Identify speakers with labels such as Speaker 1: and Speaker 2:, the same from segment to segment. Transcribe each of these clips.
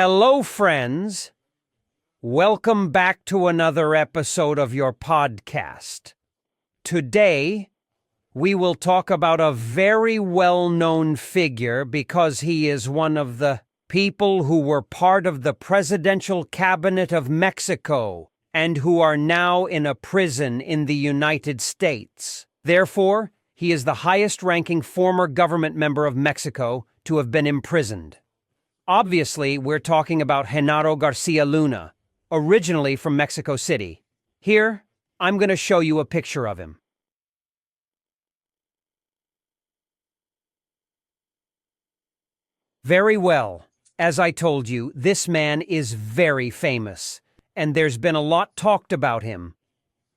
Speaker 1: Hello, friends. Welcome back to another episode of your podcast. Today, we will talk about a very well-known figure because he is one of the people who were part of the presidential cabinet of Mexico and who are now in a prison in the United States. Therefore, he is the highest-ranking former government member of Mexico to have been imprisoned. Obviously, we're talking about Genaro Garcia Luna, originally from Mexico City. Here, I'm going to show you a picture of him. Very well. As I told you, this man is very famous, and there's been a lot talked about him.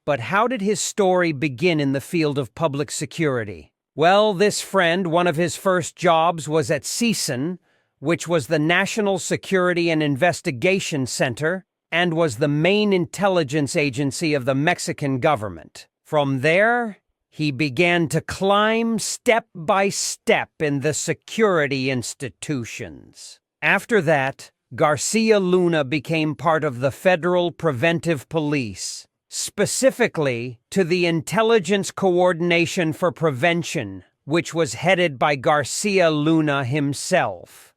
Speaker 1: But how did his story begin in the field of public security? Well, this friend, one of his first jobs was at CISEN, which was the National Security and Investigation Center and was the main intelligence agency of the Mexican government. From there, he began to climb step by step in the security institutions. After that, Garcia Luna became part of the Federal Preventive Police, specifically to the Intelligence Coordination for Prevention, which was headed by Garcia Luna himself.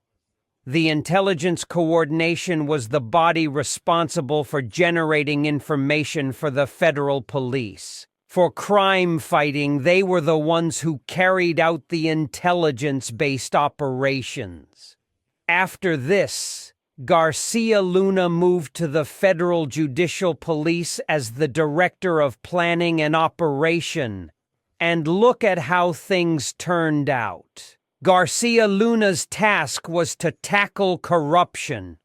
Speaker 1: The Intelligence Coordination was the body responsible for generating information for the federal police. For crime fighting, they were the ones who carried out the intelligence-based operations. After this, Garcia Luna moved to the Federal Judicial Police as the Director of Planning and Operation. And look at how things turned out. Garcia Luna's task was to tackle corruption.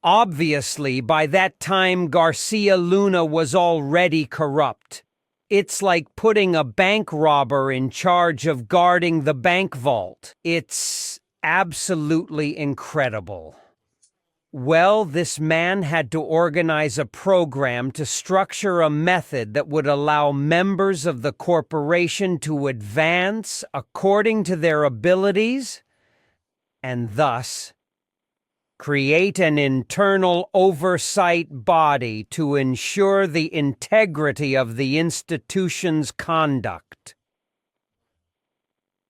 Speaker 1: Obviously, by that time, Garcia Luna was already corrupt. It's like putting a bank robber in charge of guarding the bank vault. It's absolutely incredible. Well, this man had to organize a program to structure a method that would allow members of the corporation to advance according to their abilities and thus create an internal oversight body to ensure the integrity of the institution's conduct.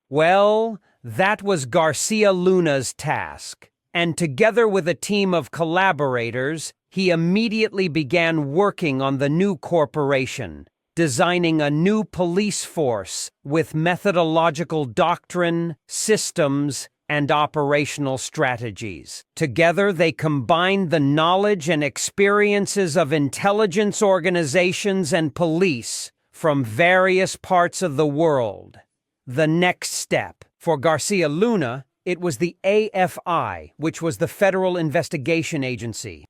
Speaker 1: Well, that was Garcia Luna's task. And together with a team of collaborators, he immediately began working on the new corporation, designing a new police force with methodological doctrine, systems, and operational strategies. Together, they combined the knowledge and experiences of intelligence organizations and police from various parts of the world. The next step for Garcia Luna, it was the AFI, which was the Federal Investigation Agency.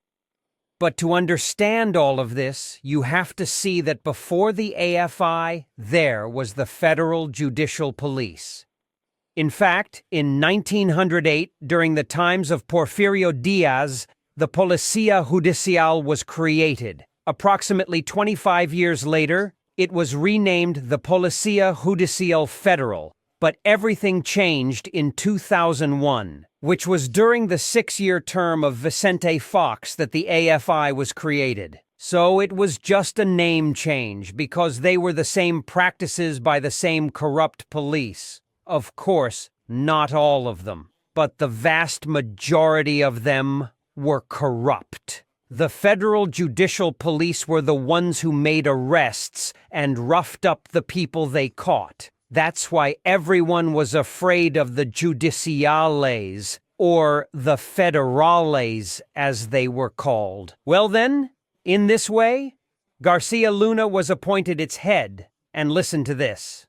Speaker 1: But to understand all of this, you have to see that before the AFI, there was the Federal Judicial Police. In fact, in 1908, during the times of Porfirio Diaz, the Policía Judicial was created. Approximately 25 years later, it was renamed the Policía Judicial Federal. But everything changed in 2001, which was during the 6-year term of Vicente Fox that the AFI was created. So it was just a name change because they were the same practices by the same corrupt police. Of course, not all of them, but the vast majority of them were corrupt. The Federal Judicial Police were the ones who made arrests and roughed up the people they caught. That's why everyone was afraid of the judiciales, or the federales, as they were called. Well then, in this way, Garcia Luna was appointed its head. And listen to this.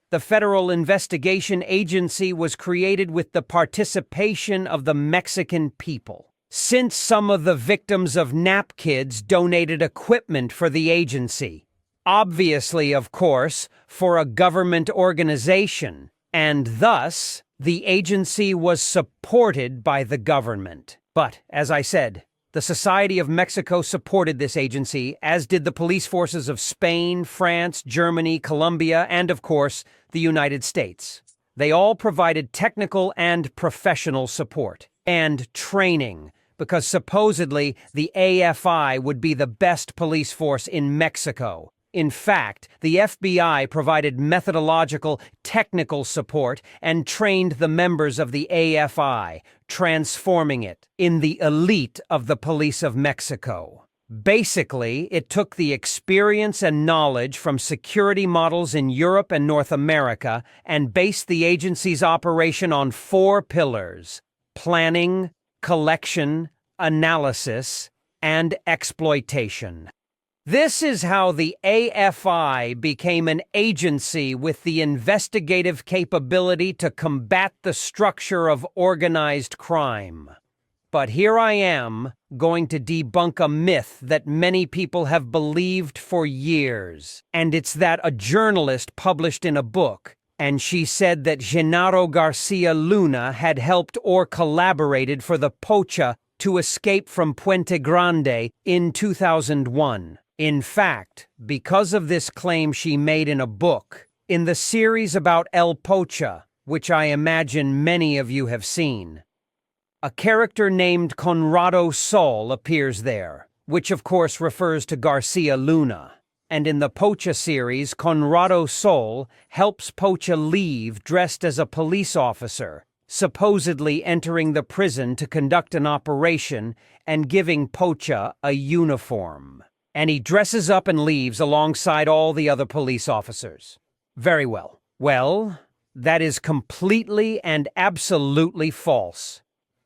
Speaker 1: The Federal Investigation Agency was created with the participation of the Mexican people. Since some of the victims of nap kids donated equipment for the agency. Obviously, of course, for a government organization, and thus, the agency was supported by the government. But, as I said, the Society of Mexico supported this agency, as did the police forces of Spain, France, Germany, Colombia, and, of course, the United States. They all provided technical and professional support and training, because supposedly the AFI would be the best police force in Mexico. In fact, the FBI provided methodological, technical support and trained the members of the AFI, transforming it in the elite of the police of Mexico. Basically, it took the experience and knowledge from security models in Europe and North America and based the agency's operation on 4 pillars: planning, collection, analysis, and exploitation. This is how the AFI became an agency with the investigative capability to combat the structure of organized crime. But here I am, going to debunk a myth that many people have believed for years. And it's that a journalist published in a book, and she said that Genaro Garcia Luna had helped or collaborated for the Pocha to escape from Puente Grande in 2001. In fact, because of this claim she made in a book, in the series about El Pocha, which I imagine many of you have seen, a character named Conrado Sol appears there, which of course refers to Garcia Luna. And in the Pocha series, Conrado Sol helps Pocha leave dressed as a police officer, supposedly entering the prison to conduct an operation and giving Pocha a uniform. And he dresses up and leaves alongside all the other police officers. Very well. Well, that is completely and absolutely false.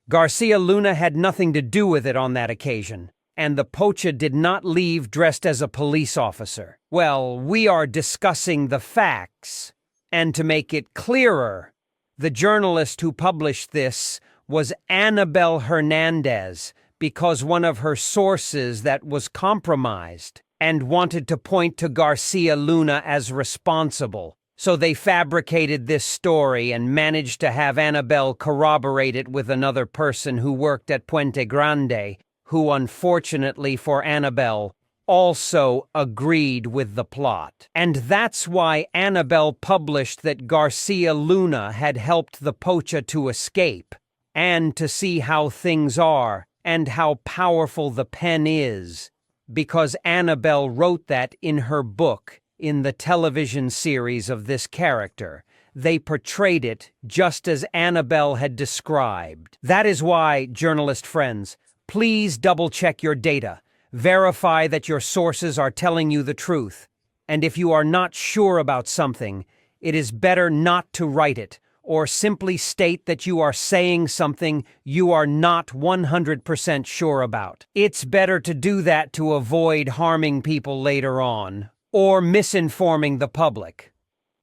Speaker 1: Garcia Luna had nothing to do with it on that occasion, and the Pocha did not leave dressed as a police officer. Well, we are discussing the facts. And to make it clearer, the journalist who published this was Annabel Hernandez, because one of her sources that was compromised and wanted to point to Garcia Luna as responsible. So they fabricated this story and managed to have Annabel corroborate it with another person who worked at Puente Grande, who unfortunately for Annabel also agreed with the plot. And that's why Annabel published that Garcia Luna had helped the Pocha to escape, and to see how things are, and how powerful the pen is, because Annabel wrote that in her book. In the television series of this character, they portrayed it just as Annabel had described. That is why, journalist friends, please double-check your data, verify that your sources are telling you the truth, and if you are not sure about something, it is better not to write it, or simply state that you are saying something you are not 100% sure about. It's better to do that to avoid harming people later on, or misinforming the public.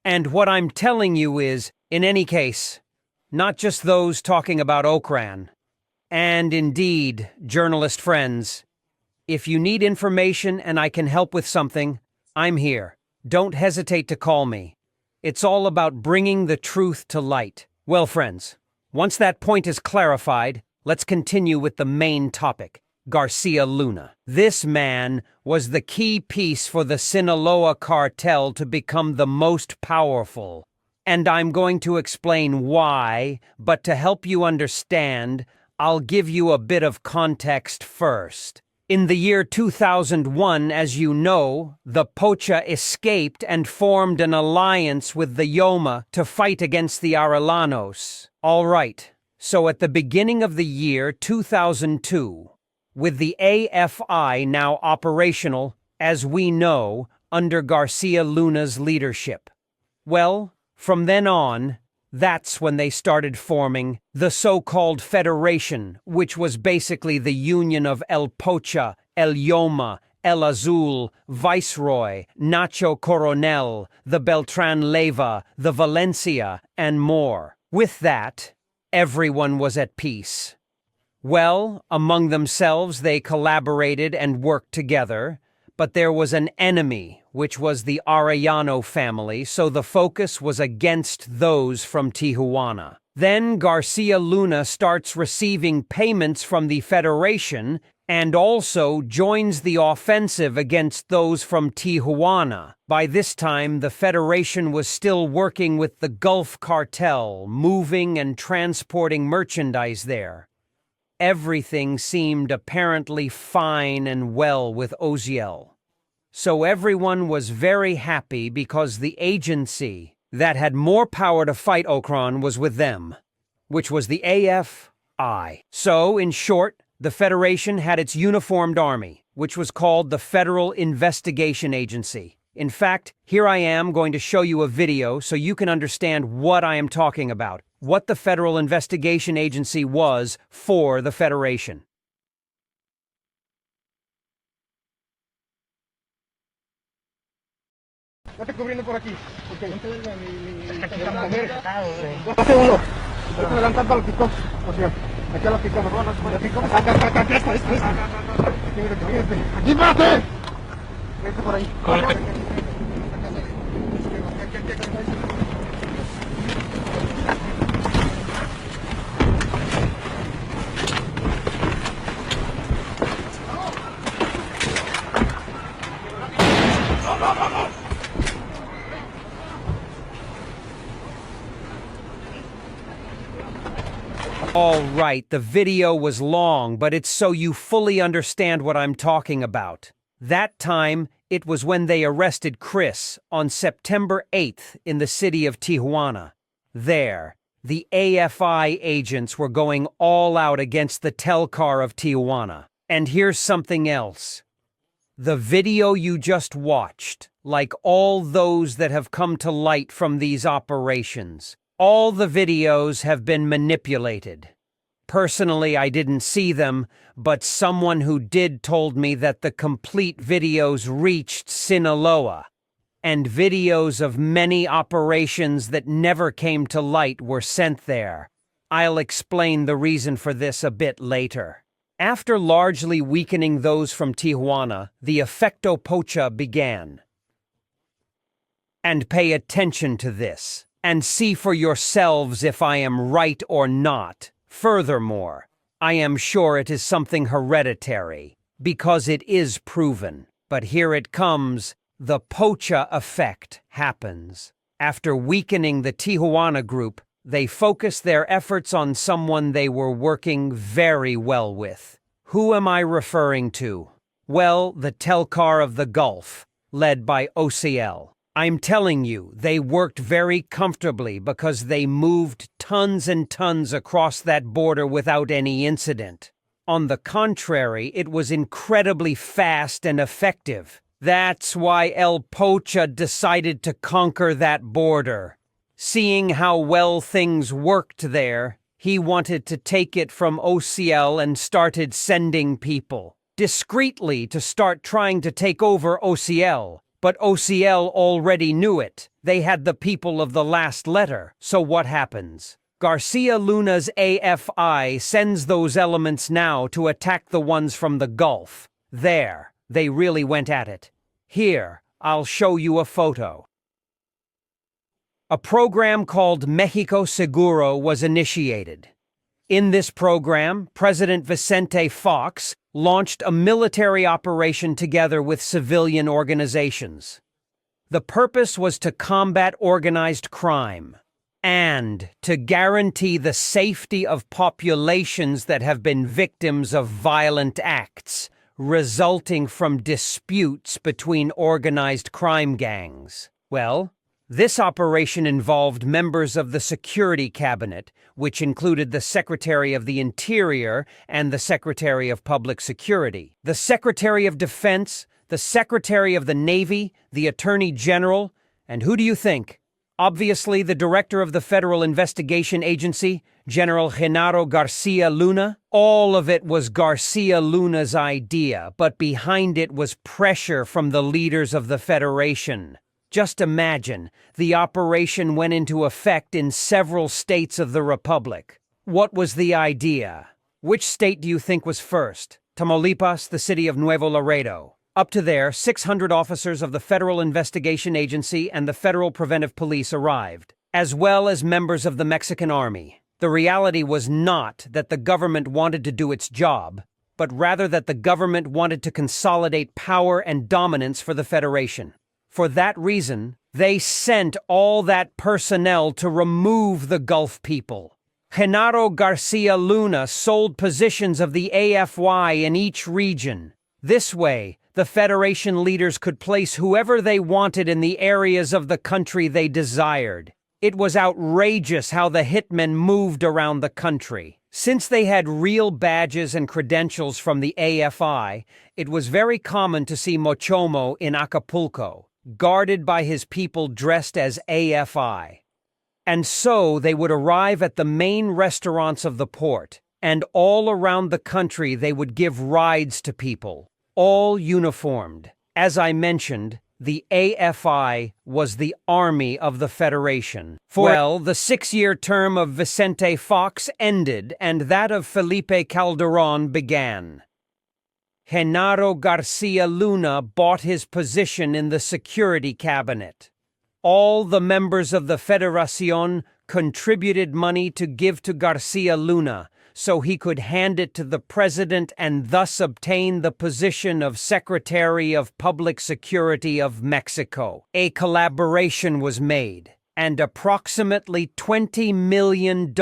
Speaker 1: And what I'm telling you is, in any case, not just those talking about Ocran. And indeed, journalist friends, if you need information and I can help with something, I'm here. Don't hesitate to call me. It's all about bringing the truth to light. Well, friends, once that point is clarified, let's continue with the main topic, Garcia Luna. This man was the key piece for the Sinaloa cartel to become the most powerful. And I'm going to explain why, but to help you understand, I'll give you a bit of context first. In the year 2001, as you know, the Pocha escaped and formed an alliance with the Yoma to fight against the Arellanos. All right, so at the beginning of the year 2002, with the AFI now operational, as we know, under Garcia Luna's leadership. Well, from then on, that's when they started forming the so-called Federation, which was basically the union of El Pocha, El Yoma, El Azul, Viceroy, Nacho Coronel, the Beltran Leyva, the Valencia, and more. With that, everyone was at peace. Well, among themselves they collaborated and worked together, but there was an enemy, which was the Arellano family, so the focus was against those from Tijuana. Then Garcia Luna starts receiving payments from the Federation and also joins the offensive against those from Tijuana. By this time, the Federation was still working with the Gulf Cartel, moving and transporting merchandise there. everything seemed apparently fine and well with OCL. So everyone was very happy because the agency that had more power to fight Ocran was with them, which was the AFI. So, in short, the Federation had its uniformed army, which was called the Federal Investigation Agency. In fact, here I am going to show you a video so you can understand what I am talking about, what the Federal Investigation Agency was for the Federation.
Speaker 2: Date cubriendo por aquí. Okay. Hace uno. Estoy adelantando al picó. O sea, aquí a la picó. Acá, esto. Aquí, párate. Vete por ahí.
Speaker 1: All right, the video was long, but it's so you fully understand what I'm talking about. That time, it was when they arrested Chris on September 8th in the city of Tijuana. There, the AFI agents were going all out against the Telcar of Tijuana. And here's something else. The video you just watched, like all those that have come to light from these operations, all the videos have been manipulated. Personally, I didn't see them, but someone who did told me that the complete videos reached Sinaloa, and videos of many operations that never came to light were sent there. I'll explain the reason for this a bit later. After largely weakening those from Tijuana, the Efecto Pocha began. And pay attention to this, and see for yourselves if I am right or not. Furthermore, I am sure it is something hereditary, because it is proven. But here it comes, the Pocha effect happens. After weakening the Tijuana group, they focused their efforts on someone they were working very well with. Who am I referring to? Well, the Telcar of the Gulf, led by OCL. I'm telling you, they worked very comfortably because they moved tons and tons across that border without any incident. On the contrary, it was incredibly fast and effective. That's why El Pocha decided to conquer that border. Seeing how well things worked there, he wanted to take it from OCL and started sending people discreetly to start trying to take over OCL. But OCL already knew it. They had the people of the last letter. So what happens? Garcia Luna's AFI sends those elements now to attack the ones from the Gulf. There, they really went at it. Here, I'll show you a photo. A program called Mexico Seguro was initiated. In this program, President Vicente Fox launched a military operation together with civilian organizations. The purpose was to combat organized crime and to guarantee the safety of populations that have been victims of violent acts resulting from disputes between organized crime gangs. Well, this operation involved members of the Security Cabinet, which included the Secretary of the Interior and the Secretary of Public Security, the Secretary of Defense, the Secretary of the Navy, the Attorney General, and who do you think? Obviously, the Director of the Federal Investigation Agency, General Genaro Garcia Luna. All of it was Garcia Luna's idea, but behind it was pressure from the leaders of the Federation. Just imagine, the operation went into effect in several states of the Republic. What was the idea? Which state do you think was first? Tamaulipas, the city of Nuevo Laredo. Up to there, 600 officers of the Federal Investigation Agency and the Federal Preventive Police arrived, as well as members of the Mexican Army. The reality was not that the government wanted to do its job, but rather that the government wanted to consolidate power and dominance for the Federation. For that reason, they sent all that personnel to remove the Gulf people. Genaro Garcia Luna sold positions of the AFY in each region. This way, the Federation leaders could place whoever they wanted in the areas of the country they desired. It was outrageous how the hitmen moved around the country. Since they had real badges and credentials from the AFI, it was very common to see Mochomo in Acapulco, guarded by his people dressed as AFI. And so they would arrive at the main restaurants of the port, and all around the country they would give rides to people, all uniformed. As I mentioned, the AFI was the army of the Federation. Well, the 6-year term of Vicente Fox ended and that of Felipe Calderon began. Genaro Garcia Luna bought his position in the security cabinet. All the members of the Federación contributed money to give to Garcia Luna, so he could hand it to the president and thus obtain the position of Secretary of Public Security of Mexico. A collaboration was made, and approximately $20 million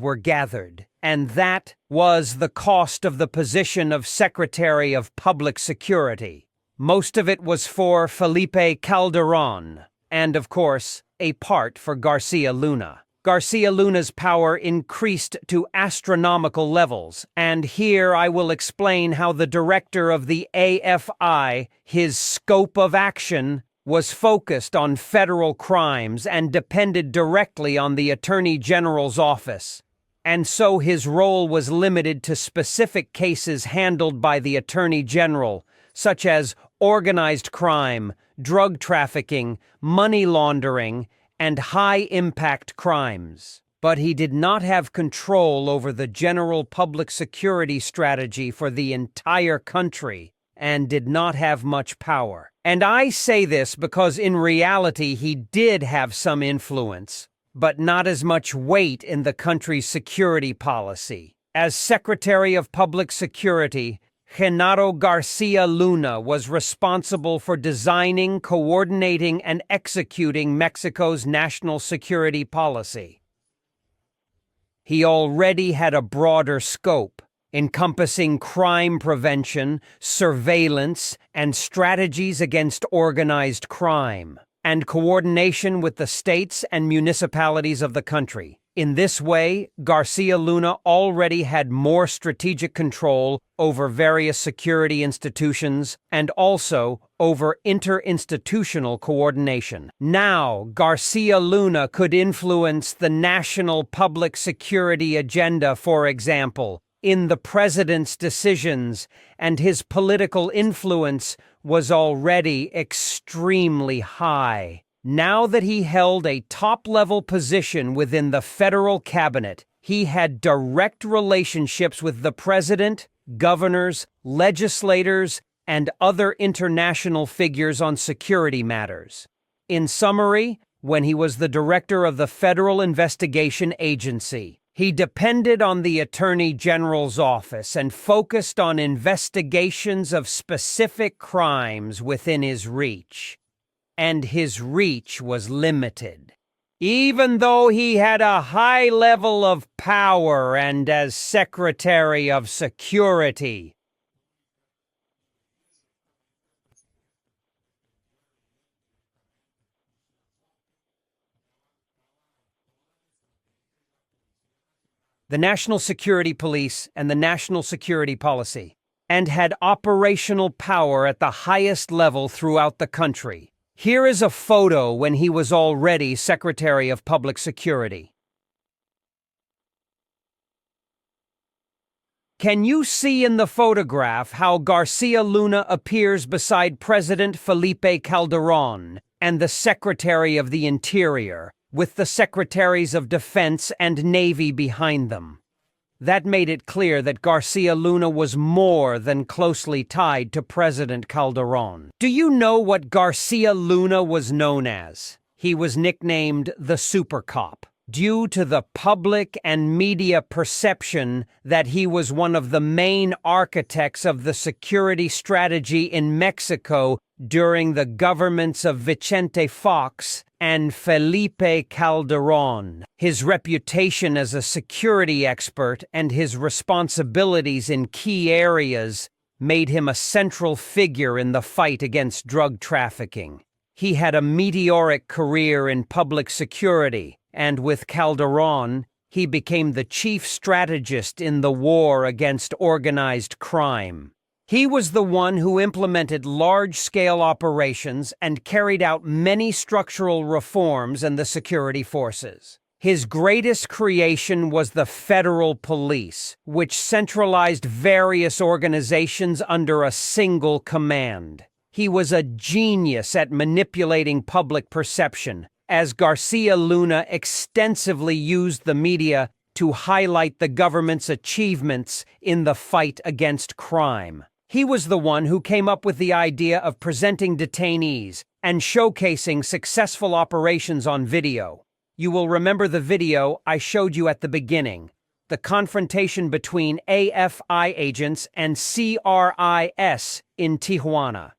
Speaker 1: were gathered, and that was the cost of the position of Secretary of Public Security. Most of it was for Felipe Calderon, and of course, a part for Garcia Luna. Garcia Luna's power increased to astronomical levels, and here I will explain how the director of the AFI, his scope of action, was focused on federal crimes and depended directly on the Attorney General's office. And so his role was limited to specific cases handled by the Attorney General, such as organized crime, drug trafficking, money laundering, and high-impact crimes. But he did not have control over the general public security strategy for the entire country and did not have much power. And I say this because in reality he did have some influence, but not as much weight in the country's security policy. As Secretary of Public Security, Genaro Garcia Luna was responsible for designing, coordinating, and executing Mexico's national security policy. He already had a broader scope, encompassing crime prevention, surveillance, and strategies against organized crime, and coordination with the states and municipalities of the country. In this way, Garcia Luna already had more strategic control over various security institutions and also over interinstitutional coordination. Now, Garcia Luna could influence the national public security agenda, for example, in the president's decisions, and his political influence was already extremely high. Now that he held a top-level position within the federal cabinet, he had direct relationships with the president, governors, legislators, and other international figures on security matters. In summary, when he was the director of the Federal Investigation Agency, he depended on the Attorney General's office and focused on investigations of specific crimes within his reach. And his reach was limited. Even though he had a high level of power and as Secretary of Security. The National Security Police and the National Security Policy, and had operational power at the highest level throughout the country. Here is a photo when he was already Secretary of Public Security. Can you see in the photograph how Garcia Luna appears beside President Felipe Calderon and the Secretary of the Interior, with the Secretaries of Defense and Navy behind them? That made it clear that Garcia Luna was more than closely tied to President Calderon. Do you know what Garcia Luna was known as? He was nicknamed the Super Cop, due to the public and media perception that he was one of the main architects of the security strategy in Mexico during the governments of Vicente Fox and Felipe Calderón. His reputation as a security expert and his responsibilities in key areas made him a central figure in the fight against drug trafficking. He had a meteoric career in public security, and with Calderón, he became the chief strategist in the war against organized crime. He was the one who implemented large-scale operations and carried out many structural reforms in the security forces. His greatest creation was the federal police, which centralized various organizations under a single command. He was a genius at manipulating public perception, as Garcia Luna extensively used the media to highlight the government's achievements in the fight against crime. He was the one who came up with the idea of presenting detainees and showcasing successful operations on video. You will remember the video I showed you at the beginning, the confrontation between AFI agents and CRIS in Tijuana.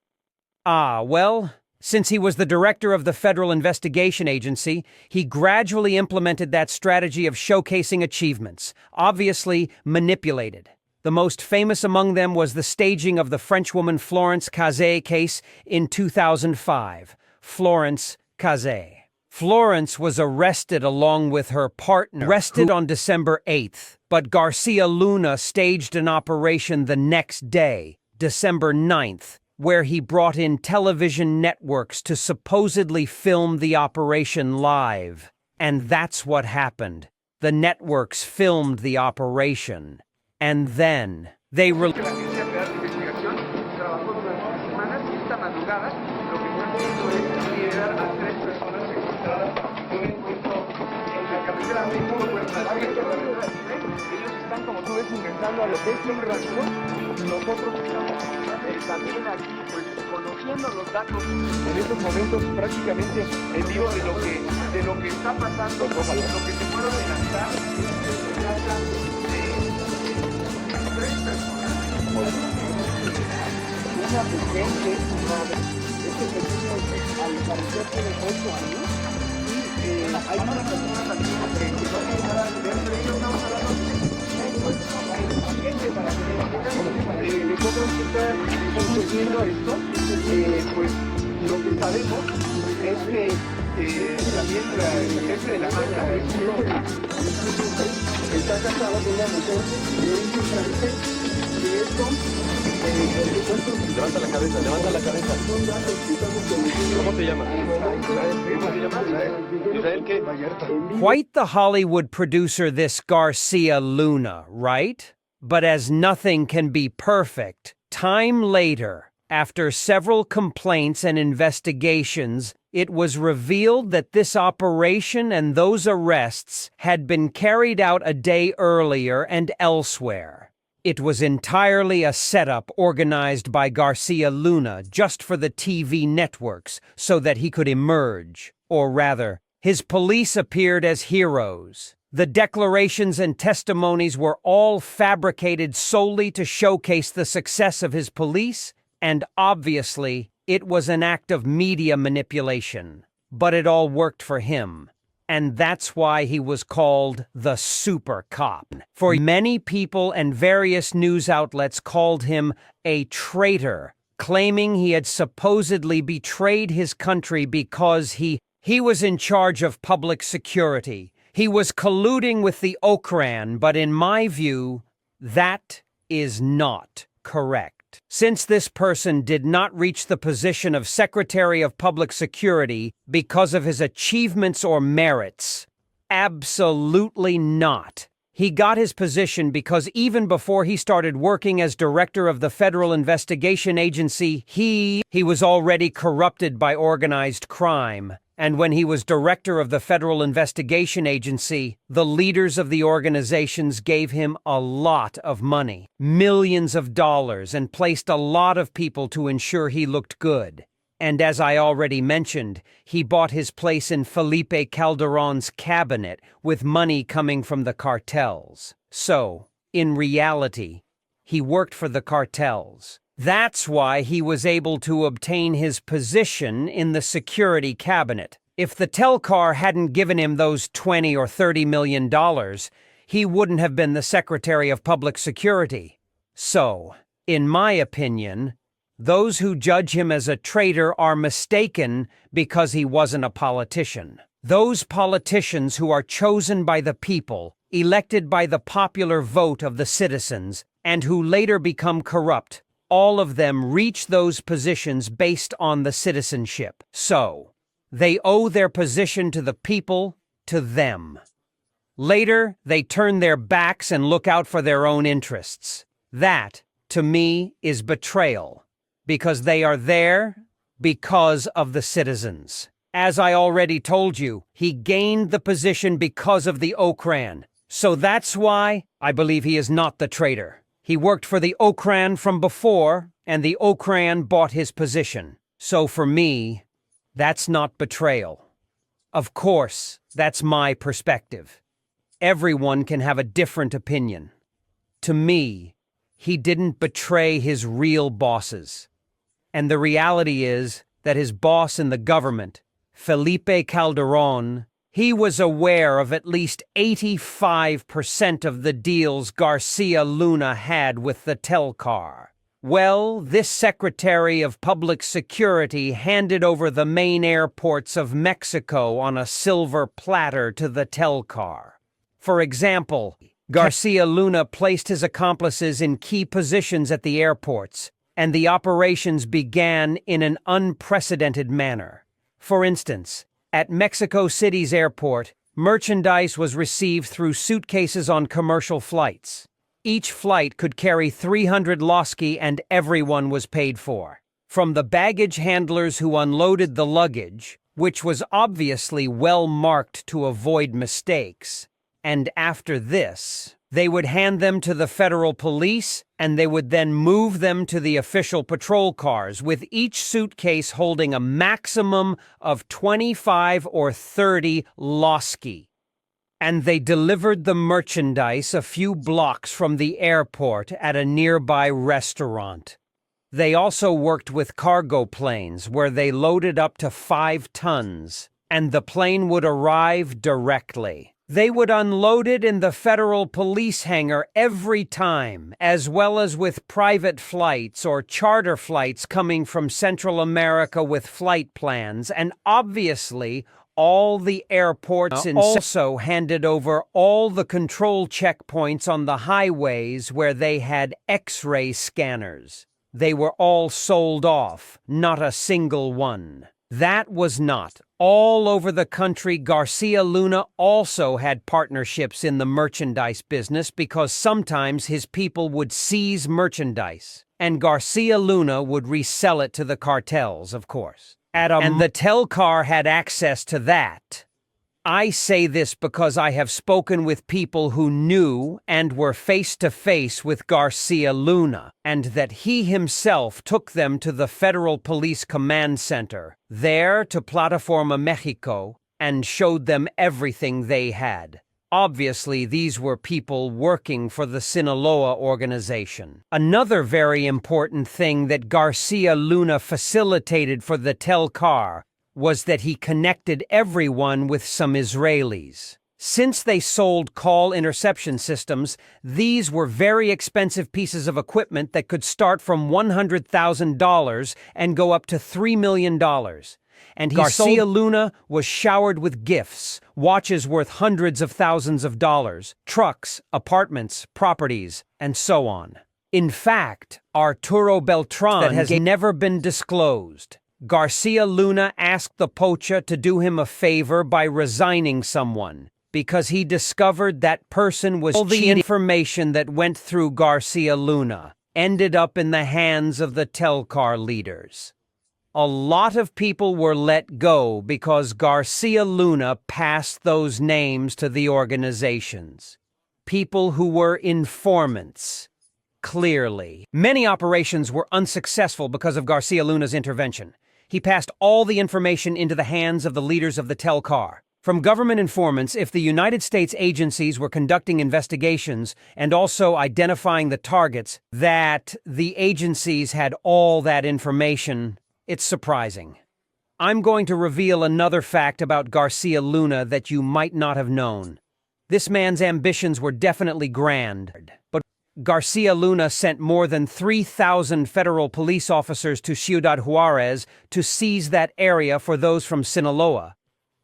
Speaker 1: Well, since he was the director of the Federal Investigation Agency, he gradually implemented that strategy of showcasing achievements, obviously manipulated. The most famous among them was the staging of the Frenchwoman Florence Cazé case in 2005. Florence Cazé. Florence was arrested along with her partner, arrested on December 8th, but Garcia Luna staged an operation the next day, December 9th, where he brought in television networks to supposedly film the operation live. And that's what happened. The networks filmed the operation. And then they
Speaker 2: como tú ves, inventando a lo bestia un ratito. Nosotros estamos también aquí, pues, conociendo los datos en estos momentos prácticamente en vivo de lo que está pasando, lo que se puede adelantar. Se trata de 3 personas. Una presente, este pequeño al parecer tiene 8 años. Y hay una persona también que no tiene nada que ver, pero ellos estamos hablando de cómo está sucediendo esto. Pues lo que sabemos es que también el jefe de la banda está casado con una mujer de origen francés, que esto, levanta la cabeza, levanta la cabeza. ¿Cómo te llamas? ¿Cómo te llamas? ¿Israel qué?
Speaker 1: Quite the Hollywood producer, this Garcia Luna, right? But as nothing can be perfect, time later, after several complaints and investigations, it was revealed that this operation and those arrests had been carried out a day earlier and elsewhere. It was entirely a setup organized by Garcia Luna just for the TV networks so that he could emerge, or rather, his police appeared as heroes. The declarations and testimonies were all fabricated solely to showcase the success of his police, and obviously, it was an act of media manipulation. But it all worked for him. And that's why he was called the Super Cop. For many people and various news outlets called him a traitor, claiming he had supposedly betrayed his country because he was in charge of public security. He was colluding with the Ocran, but in my view, that is not correct. Since this person did not reach the position of Secretary of Public Security because of his achievements or merits, absolutely not. He got his position because even before he started working as director of the Federal Investigation Agency, he was already corrupted by organized crime. And when he was director of the Federal Investigation Agency, the leaders of the organizations gave him a lot of money, millions of dollars, and placed a lot of people to ensure he looked good. And as I already mentioned, he bought his place in Felipe Calderón's cabinet with money coming from the cartels. So, in reality, he worked for the cartels. That's why he was able to obtain his position in the security cabinet. If the Telcar hadn't given him those $20 or $30 million, he wouldn't have been the Secretary of Public Security. So, in my opinion, those who judge him as a traitor are mistaken because he wasn't a politician. Those politicians who are chosen by the people, elected by the popular vote of the citizens, and who later become corrupt, all of them reach those positions based on the citizenship. So, they owe their position to the people, to them. Later, they turn their backs and look out for their own interests. That, to me, is betrayal, because they are there because of the citizens. As I already told you, he gained the position because of the Ocran. So that's why I believe he is not the traitor. He worked for the Ocran from before, and the Ocran bought his position. So for me, that's not betrayal. Of course, that's my perspective. Everyone can have a different opinion. To me, he didn't betray his real bosses. And the reality is that his boss in the government, Felipe Calderon, he was aware of at least 85% of the deals Garcia Luna had with the Telcar. Well, this Secretary of Public Security handed over the main airports of Mexico on a silver platter to the Telcar. For example, Garcia Luna placed his accomplices in key positions at the airports, and the operations began in an unprecedented manner. For instance, at Mexico City's airport, merchandise was received through suitcases on commercial flights. Each flight could carry 300 losky and everyone was paid for. From the baggage handlers who unloaded the luggage, which was obviously well marked to avoid mistakes, and after this, they would hand them to the federal police, and they would then move them to the official patrol cars, with each suitcase holding a maximum of 25 or 30 losky. And they delivered the merchandise a few blocks from the airport at a nearby restaurant. They also worked with cargo planes, where they loaded up to 5 tons, and the plane would arrive directly. They would unload it in the federal police hangar every time, as well as with private flights or charter flights coming from Central America with flight plans, and obviously all the airports also handed over all the control checkpoints on the highways where they had X-ray scanners. They were all sold off, not a single one. That was not. All over the country, Garcia Luna also had partnerships in the merchandise business because sometimes his people would seize merchandise, and Garcia Luna would resell it to the cartels, of course. And the Telcar had access to that. I say this because I have spoken with people who knew and were face-to-face with Garcia Luna, and that he himself took them to the Federal Police Command Center, there to Plataforma Mexico, and showed them everything they had. Obviously, these were people working for the Sinaloa organization. Another very important thing that Garcia Luna facilitated for the Telcar was that he connected everyone with some Israelis. Since they sold call interception systems, these were very expensive pieces of equipment that could start from $100,000 and go up to $3 million. And Garcia Luna was showered with gifts, watches worth hundreds of thousands of dollars, trucks, apartments, properties, and so on. In fact, Arturo Beltran that has never been disclosed. Garcia Luna asked the Pocha to do him a favor by resigning someone, because he discovered that person was all the information that went through Garcia Luna ended up in the hands of the Telcar leaders. A lot of people were let go because Garcia Luna passed those names to the organizations. People who were informants. Clearly. Many operations were unsuccessful because of Garcia Luna's intervention. He passed all the information into the hands of the leaders of the Telcar. From government informants, if the United States agencies were conducting investigations and also identifying the targets, that the agencies had all that information, it's surprising. I'm going to reveal another fact about Garcia Luna that you might not have known. This man's ambitions were definitely grand, but Garcia Luna sent more than 3,000 federal police officers to Ciudad Juarez to seize that area for those from Sinaloa.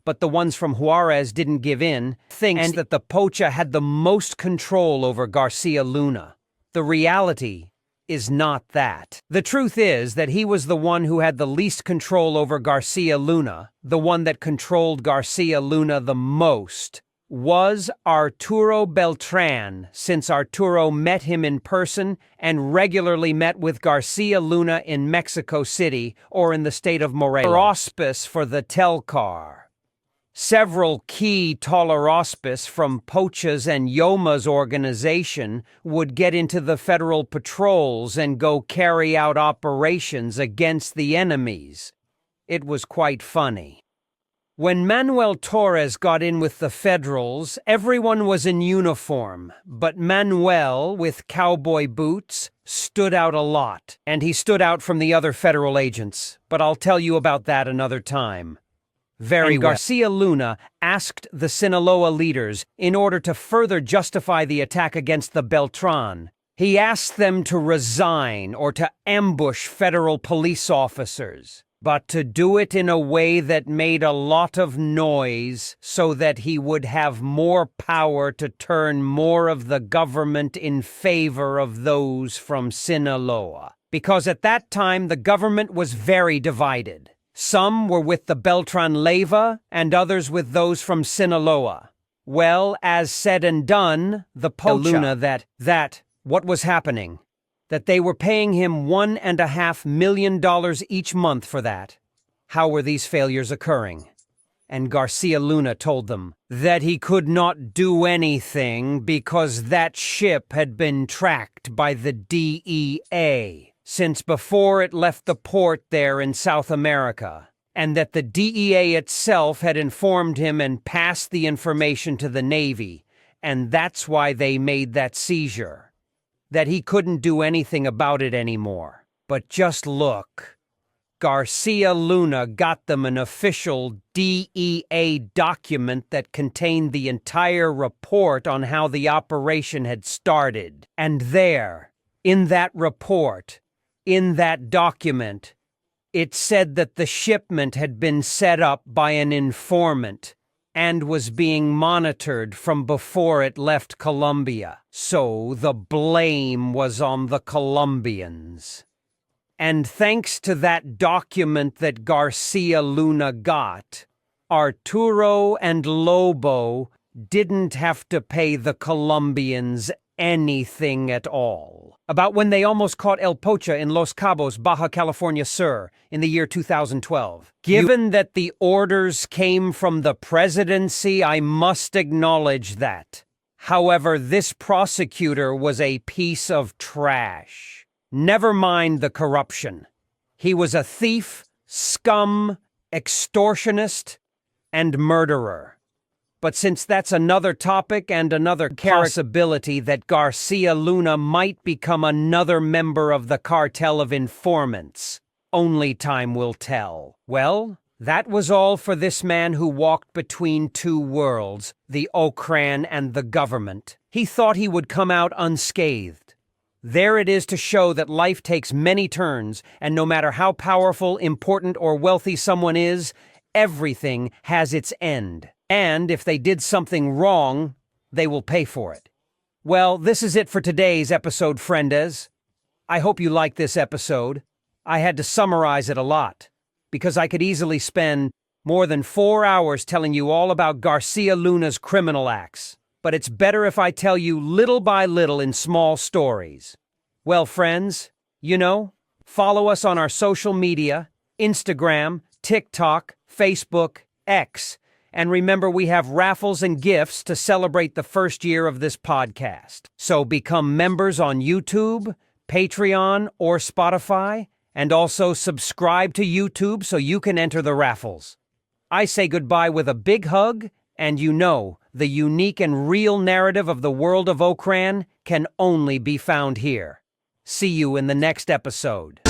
Speaker 1: But the ones from Juarez didn't give in, thinks that the Pocha had the most control over Garcia Luna. The reality is not that. The truth is that he was the one who had the least control over Garcia Luna. The one that controlled Garcia Luna the most was Arturo Beltran, since Arturo met him in person and regularly met with Garcia Luna in Mexico City or in the state of Morelos. Auspice for the Telcar. Several key Tolerospice from Pocha's and Yoma's organization would get into the federal patrols and go carry out operations against the enemies. It was quite funny. When Manuel Torres got in with the Federals, everyone was in uniform, but Manuel, with cowboy boots, stood out a lot, and he stood out from the other federal agents, but I'll tell you about that another time. Very well. Garcia Luna asked the Sinaloa leaders, in order to further justify the attack against the Beltran, he asked them to resign or to ambush federal police officers, but to do it in a way that made a lot of noise so that he would have more power to turn more of the government in favor of those from Sinaloa. Because at that time the government was very divided. Some were with the Beltran Leyva and others with those from Sinaloa. Well, as said and done, the Pocha that what was happening, that they were paying him $1.5 million each month for that. How were these failures occurring? And Garcia Luna told them that he could not do anything because that ship had been tracked by the DEA since before it left the port there in South America, and that the DEA itself had informed him and passed the information to the Navy, and that's why they made that seizure. That he couldn't do anything about it anymore. But just look. Garcia Luna got them an official DEA document that contained the entire report on how the operation had started. And there, in that report, in that document, it said that the shipment had been set up by an informant and was being monitored from before it left Colombia. So the blame was on the Colombians. And thanks to that document that Garcia Luna got, Arturo and Lobo didn't have to pay the Colombians anything at all. About when they almost caught El Pocha in Los Cabos, Baja California Sur, in the year 2012. Given that the orders came from the presidency, I must acknowledge that. However, this prosecutor was a piece of trash. Never mind the corruption. He was a thief, scum, extortionist, and murderer. But since that's another topic and another possibility that Garcia Luna might become another member of the cartel of informants, only time will tell. Well, that was all for this man who walked between two worlds, the Ocran and the government. He thought he would come out unscathed. There it is to show that life takes many turns, and no matter how powerful, important, or wealthy someone is, everything has its end. And if they did something wrong, they will pay for it. Well, this is it for today's episode, friendes. I hope you liked this episode. I had to summarize it a lot, because I could easily spend more than 4 hours telling you all about Garcia Luna's criminal acts. But it's better if I tell you little by little in small stories. Well, friends, follow us on our social media, Instagram, TikTok, Facebook, X. And remember, we have raffles and gifts to celebrate the first year of this podcast. So become members on YouTube, Patreon, or Spotify, and also subscribe to YouTube so you can enter the raffles. I say goodbye with a big hug, and you know, the unique and real narrative of the world of Ocran can only be found here. See you in the next episode.